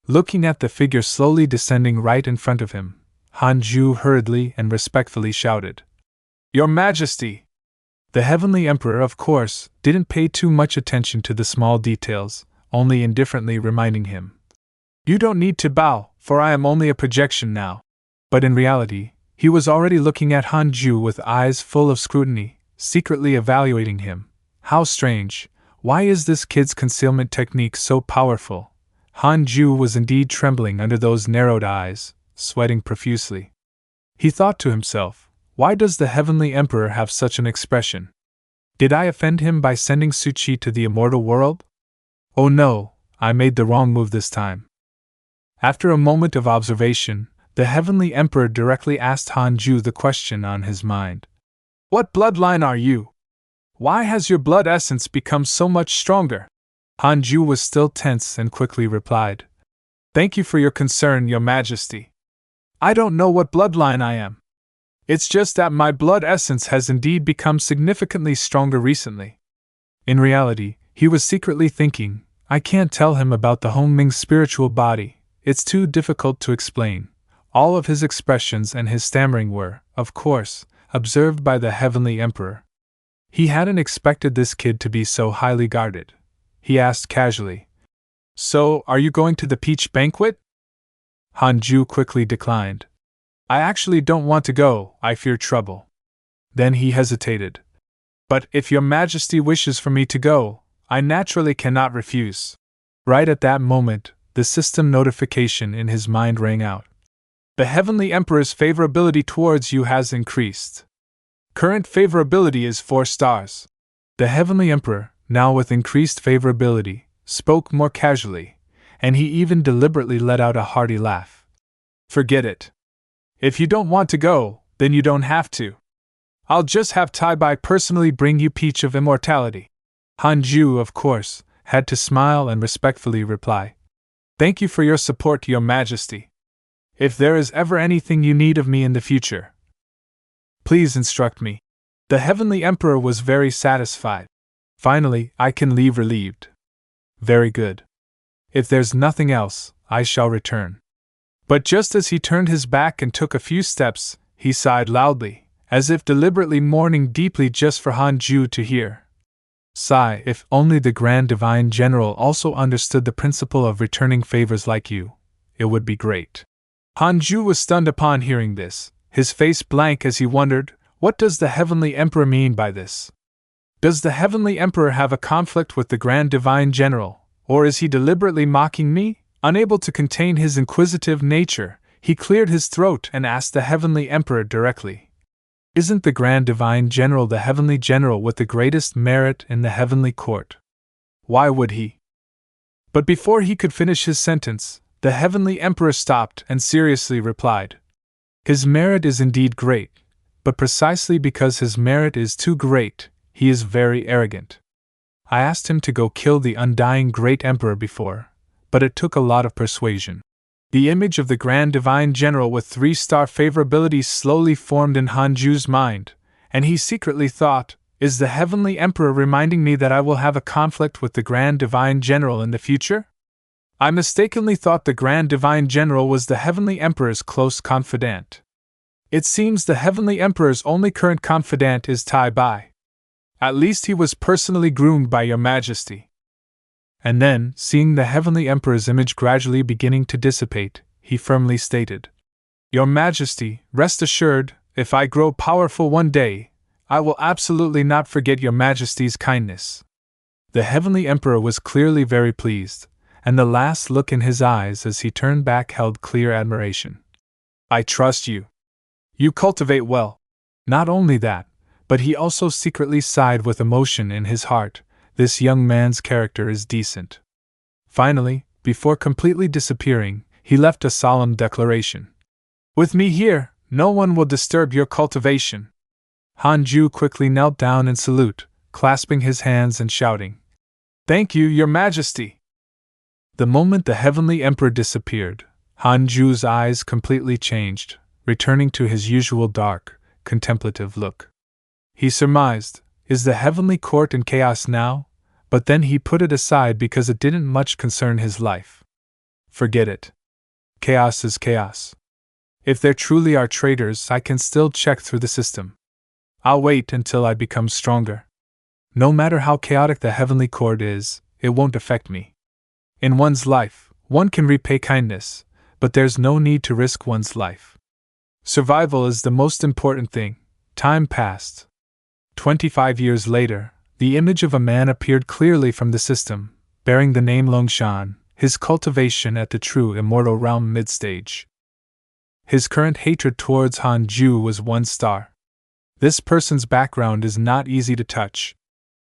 Looking at the figure slowly descending right in front of him, Hanju hurriedly and respectfully shouted, "Your Majesty!" The Heavenly Emperor, of course, didn't pay too much attention to the small details, only indifferently reminding him, "You don't need to bow, for I am only a projection now." But in reality, he was already looking at Hanju with eyes full of scrutiny, secretly evaluating him. How strange! Why is this kid's concealment technique so powerful? Hanju was indeed trembling under those narrowed eyes, sweating profusely. He thought to himself, why does the Heavenly Emperor have such an expression? Did I offend him by sending Suchi to the immortal world? Oh no, I made the wrong move this time. After a moment of observation, the Heavenly Emperor directly asked Hanju the question on his mind. What bloodline are you? Why has your blood essence become so much stronger? Hanju was still tense and quickly replied, Thank you for your concern, Your Majesty. I don't know what bloodline I am. It's just that my blood essence has indeed become significantly stronger recently. In reality, he was secretly thinking, I can't tell him about the Hongming's spiritual body, it's too difficult to explain. All of his expressions and his stammering were, of course, observed by the Heavenly Emperor. He hadn't expected this kid to be so highly guarded. He asked casually, So, are you going to the peach banquet? Hanju quickly declined. I actually don't want to go, I fear trouble. Then he hesitated. But if Your Majesty wishes for me to go, I naturally cannot refuse. Right at that moment, the system notification in his mind rang out. The Heavenly Emperor's favorability towards you has increased. Current favorability is 4 stars. The Heavenly Emperor, now with increased favorability, spoke more casually, and he even deliberately let out a hearty laugh. Forget it. If you don't want to go, then you don't have to. I'll just have Tai Bai personally bring you Peach of Immortality. Hanju, of course, had to smile and respectfully reply, Thank you for your support, Your Majesty. If there is ever anything you need of me in the future, please instruct me. The Heavenly Emperor was very satisfied. Finally, I can leave relieved. Very good. If there's nothing else, I shall return. But just as he turned his back and took a few steps, he sighed loudly, as if deliberately mourning deeply just for Hanju to hear. Sigh, if only the Grand Divine General also understood the principle of returning favors like you, it would be great. Hanju was stunned upon hearing this, his face blank as he wondered, what does the Heavenly Emperor mean by this? Does the Heavenly Emperor have a conflict with the Grand Divine General, or is he deliberately mocking me? Unable to contain his inquisitive nature, he cleared his throat and asked the Heavenly Emperor directly. Isn't the Grand Divine General the Heavenly General with the greatest merit in the Heavenly Court? Why would he? But before he could finish his sentence, the Heavenly Emperor stopped and seriously replied. His merit is indeed great, but precisely because his merit is too great, he is very arrogant. I asked him to go kill the undying great Emperor before, but it took a lot of persuasion. The image of the Grand Divine General with 3-star favorability slowly formed in Hanju's mind, and he secretly thought, is the Heavenly Emperor reminding me that I will have a conflict with the Grand Divine General in the future? I mistakenly thought the Grand Divine General was the Heavenly Emperor's close confidant. It seems the Heavenly Emperor's only current confidant is Tai Bai. At least he was personally groomed by Your Majesty. And then, seeing the Heavenly Emperor's image gradually beginning to dissipate, he firmly stated, Your Majesty, rest assured, if I grow powerful one day, I will absolutely not forget Your Majesty's kindness. The Heavenly Emperor was clearly very pleased, and the last look in his eyes as he turned back held clear admiration. I trust you. You cultivate well. Not only that, but he also secretly sighed with emotion in his heart. This young man's character is decent. Finally, before completely disappearing, he left a solemn declaration. With me here, no one will disturb your cultivation. Hanju quickly knelt down in salute, clasping his hands and shouting, Thank you, Your Majesty! The moment the Heavenly Emperor disappeared, Hanju's eyes completely changed, returning to his usual dark, contemplative look. He surmised, is the Heavenly Court in chaos now? But then he put it aside because it didn't much concern his life. Forget it. Chaos is chaos. If there truly are traitors, I can still check through the system. I'll wait until I become stronger. No matter how chaotic the heavenly court is, it won't affect me. In one's life, one can repay kindness, but there's no need to risk one's life. Survival is the most important thing. Time passed. 25 years later, the image of a man appeared clearly from the system, bearing the name Longshan, his cultivation at the true immortal realm mid-stage. His current hatred towards Han Ju was 1 star. This person's background is not easy to touch.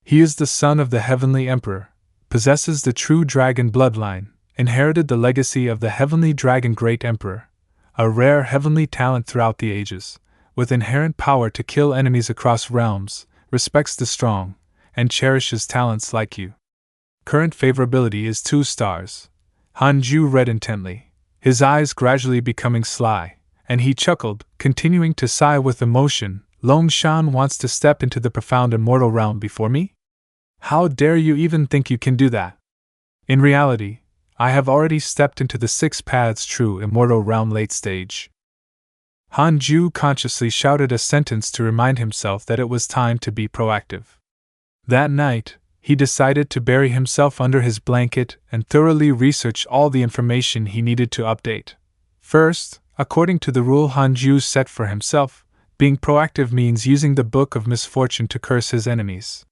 He is the son of the Heavenly Emperor, possesses the true dragon bloodline, inherited the legacy of the Heavenly Dragon Great Emperor, a rare heavenly talent throughout the ages, with inherent power to kill enemies across realms, respects the strong, and cherishes talents like you. Current favorability is 2 stars. Han Ju read intently, his eyes gradually becoming sly, and he chuckled, continuing to sigh with emotion. Longshan wants to step into the profound immortal realm before me? How dare you even think you can do that? In reality, I have already stepped into the 6 paths true immortal realm late stage. Han Ju consciously shouted a sentence to remind himself that it was time to be proactive. That night, he decided to bury himself under his blanket and thoroughly research all the information he needed to update. First, according to the rule Han Ju set for himself, being proactive means using the Book of Misfortune to curse his enemies.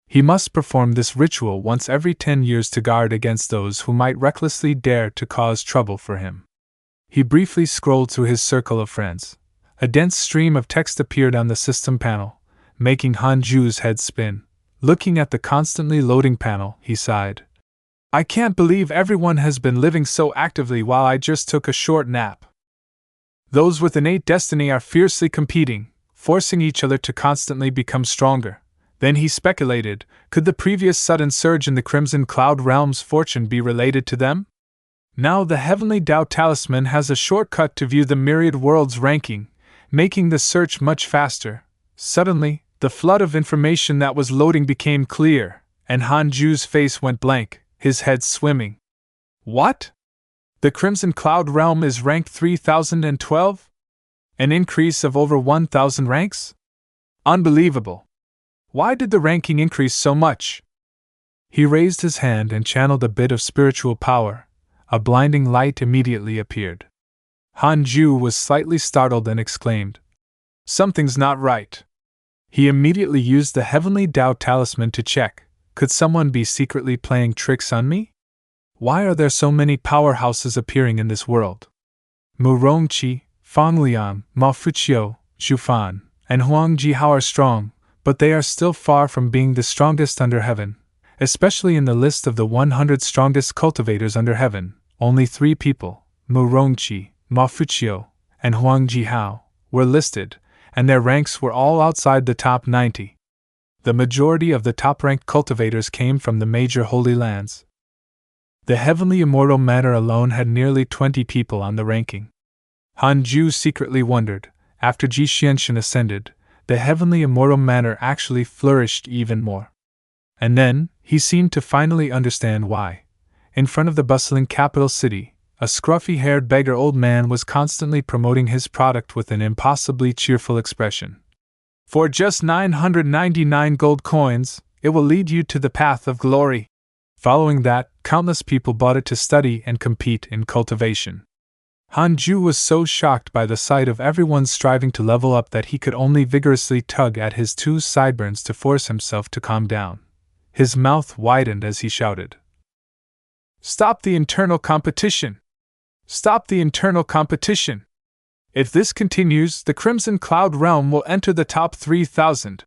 He must perform this ritual once every 10 years to guard against those who might recklessly dare to cause trouble for him. He briefly scrolled through his circle of friends. A dense stream of text appeared on the system panel, making Han Ju's head spin. Looking at the constantly loading panel, he sighed. I can't believe everyone has been living so actively while I just took a short nap. Those with innate destiny are fiercely competing, forcing each other to constantly become stronger. Then he speculated, could the previous sudden surge in the Crimson Cloud Realm's fortune be related to them? Now the Heavenly Tao Talisman has a shortcut to view the myriad worlds ranking, making the search much faster. Suddenly, the flood of information that was loading became clear, and Han Ju's face went blank, his head swimming. What? The Crimson Cloud Realm is ranked 3012? An increase of over 1000 ranks? Unbelievable! Why did the ranking increase so much? He raised his hand and channeled a bit of spiritual power. A blinding light immediately appeared. Han Ju was slightly startled and exclaimed, Something's not right. He immediately used the Heavenly Tao Talisman to check. Could someone be secretly playing tricks on me? Why are there so many powerhouses appearing in this world? Mu Rongqi, Fang Liang, Ma Fuqiu, Zhu Fan, and Huang Jihao are strong, but they are still far from being the strongest under heaven. Especially in the list of the 100 strongest cultivators under heaven, only 3 people, Mu Rongqi, Ma Fuqiu, and Huang Jihao, were listed, and their ranks were all outside the top 90. The majority of the top-ranked cultivators came from the major holy lands. The Heavenly Immortal Manor alone had nearly 20 people on the ranking. Han Ju secretly wondered, after Ji Xianxian ascended, the Heavenly Immortal Manor actually flourished even more. And then, he seemed to finally understand why. In front of the bustling capital city, a scruffy-haired beggar old man was constantly promoting his product with an impossibly cheerful expression. For just 999 gold coins, it will lead you to the path of glory. Following that, countless people bought it to study and compete in cultivation. Han Ju was so shocked by the sight of everyone striving to level up that he could only vigorously tug at his 2 sideburns to force himself to calm down. His mouth widened as he shouted, Stop the internal competition! Stop the internal competition! If this continues, the Crimson Cloud Realm will enter the top 3000.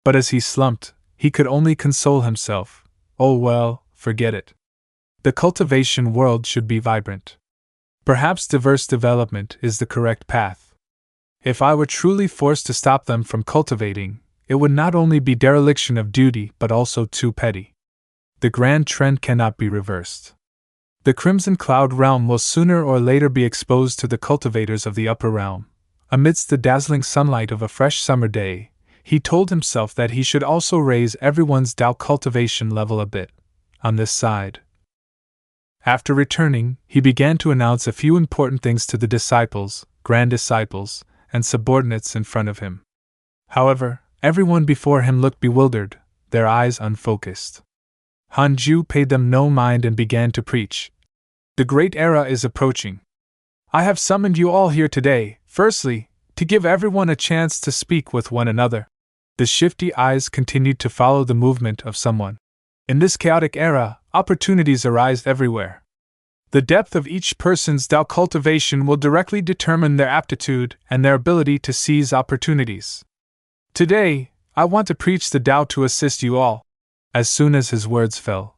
But as he slumped, he could only console himself. Oh well, forget it. The cultivation world should be vibrant. Perhaps diverse development is the correct path. If I were truly forced to stop them from cultivating, it would not only be dereliction of duty but also too petty. The grand trend cannot be reversed. The Crimson Cloud Realm will sooner or later be exposed to the cultivators of the upper realm. Amidst the dazzling sunlight of a fresh summer day, he told himself that he should also raise everyone's Dao cultivation level a bit. On this side. After returning, he began to announce a few important things to the disciples, grand disciples, and subordinates in front of him. However, everyone before him looked bewildered, their eyes unfocused. Hanju paid them no mind and began to preach. The great era is approaching. I have summoned you all here today, firstly, to give everyone a chance to speak with one another. The shifty eyes continued to follow the movement of someone. In this chaotic era, opportunities arise everywhere. The depth of each person's Tao cultivation will directly determine their aptitude and their ability to seize opportunities. Today, I want to preach the Tao to assist you all. As soon as his words fell,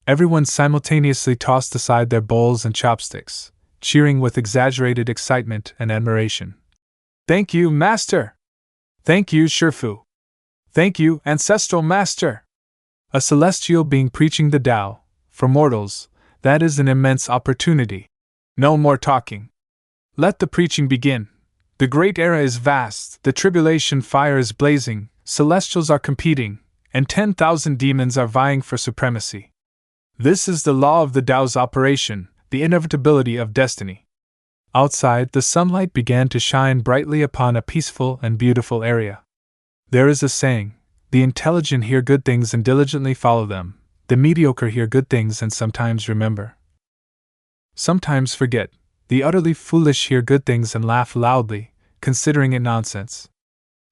everyone simultaneously tossed aside their bowls and chopsticks, cheering with exaggerated excitement and admiration. Thank you, Master! Thank you, Shifu! Thank you, Ancestral Master! A celestial being preaching the Tao, for mortals, that is an immense opportunity. No more talking. Let the preaching begin. The great era is vast, the tribulation fire is blazing, celestials are competing, and 10,000 demons are vying for supremacy. This is the law of the Tao's operation, the inevitability of destiny. Outside, the sunlight began to shine brightly upon a peaceful and beautiful area. There is a saying, the intelligent hear good things and diligently follow them, the mediocre hear good things and sometimes remember. Sometimes forget, the utterly foolish hear good things and laugh loudly, considering it nonsense.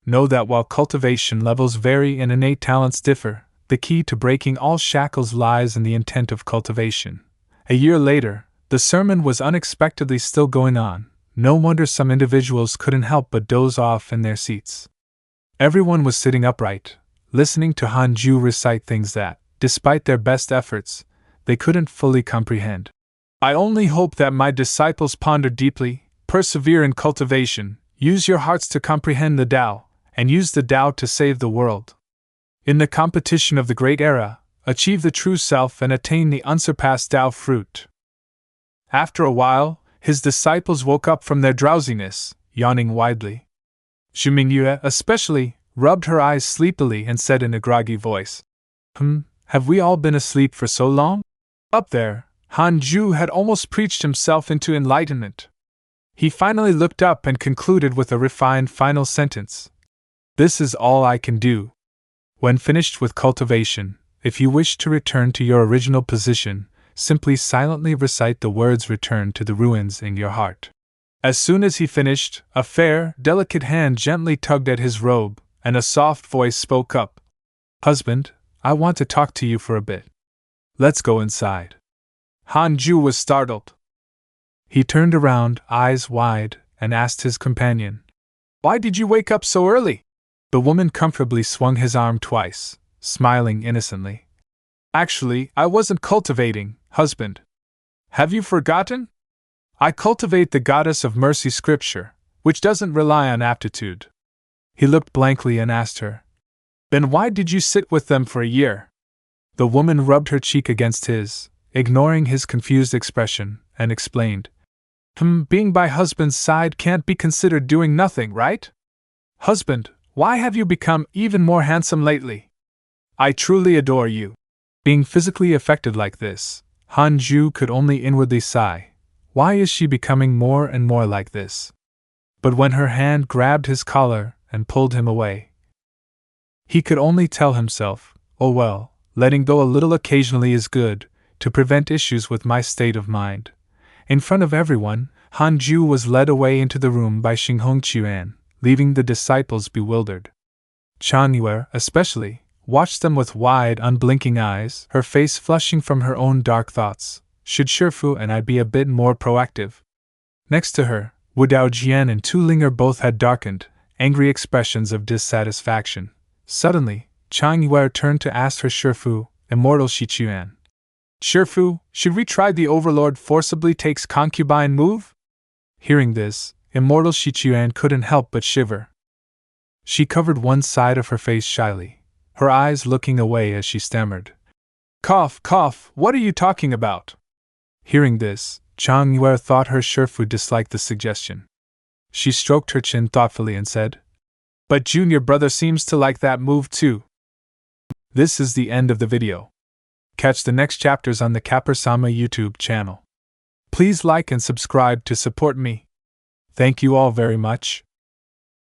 Know that while cultivation levels vary and innate talents differ, the key to breaking all shackles lies in the intent of cultivation. A year later, the sermon was unexpectedly still going on. No wonder some individuals couldn't help but doze off in their seats. Everyone was sitting upright, listening to Hanju recite things that, despite their best efforts, they couldn't fully comprehend. I only hope that my disciples ponder deeply, persevere in cultivation, use your hearts to comprehend the Tao, and use the Tao to save the world. In the competition of the great era, achieve the true self and attain the unsurpassed Tao fruit. After a while, his disciples woke up from their drowsiness, yawning widely. Xu Mingyue, especially, rubbed her eyes sleepily and said in a groggy voice, have we all been asleep for so long? Up there, Hanju had almost preached himself into enlightenment. He finally looked up and concluded with a refined final sentence. This is all I can do. When finished with cultivation, if you wish to return to your original position, simply silently recite the words return to the ruins in your heart. As soon as he finished, a fair, delicate hand gently tugged at his robe, and a soft voice spoke up. Husband, I want to talk to you for a bit. Let's go inside. Hanju was startled. He turned around, eyes wide, and asked his companion, Why did you wake up so early? The woman comfortably swung his arm twice, smiling innocently. Actually, I wasn't cultivating, husband. Have you forgotten? I cultivate the goddess of mercy scripture, which doesn't rely on aptitude. He looked blankly and asked her, Then why did you sit with them for a year? The woman rubbed her cheek against his, ignoring his confused expression, and explained, Being by husband's side can't be considered doing nothing, right? Husband, why have you become even more handsome lately? I truly adore you. Being physically affected like this, Hanju could only inwardly sigh. Why is she becoming more and more like this? But when her hand grabbed his collar and pulled him away, he could only tell himself, oh well, letting go a little occasionally is good, to prevent issues with my state of mind. In front of everyone, Hanju was led away into the room by Xinghong Qian, leaving the disciples bewildered. Changyue, especially, watched them with wide, unblinking eyes, her face flushing from her own dark thoughts. Should Shifu and I be a bit more proactive? Next to her, Wu Daojian and Tu Linger both had darkened, angry expressions of dissatisfaction. Suddenly, Changyue turned to ask her Shifu, immortal Shichuan. Shifu, should we try the Overlord forcibly takes concubine move? Hearing this, immortal Shichuan couldn't help but shiver. She covered one side of her face shyly, her eyes looking away as she stammered. Cough, cough, what are you talking about? Hearing this, Changyue thought her Shifu disliked the suggestion. She stroked her chin thoughtfully and said, But junior brother seems to like that move too. This is the end of the video. Catch the next chapters on the Kappa-sama YouTube channel. Please like and subscribe to support me. Thank you all very much.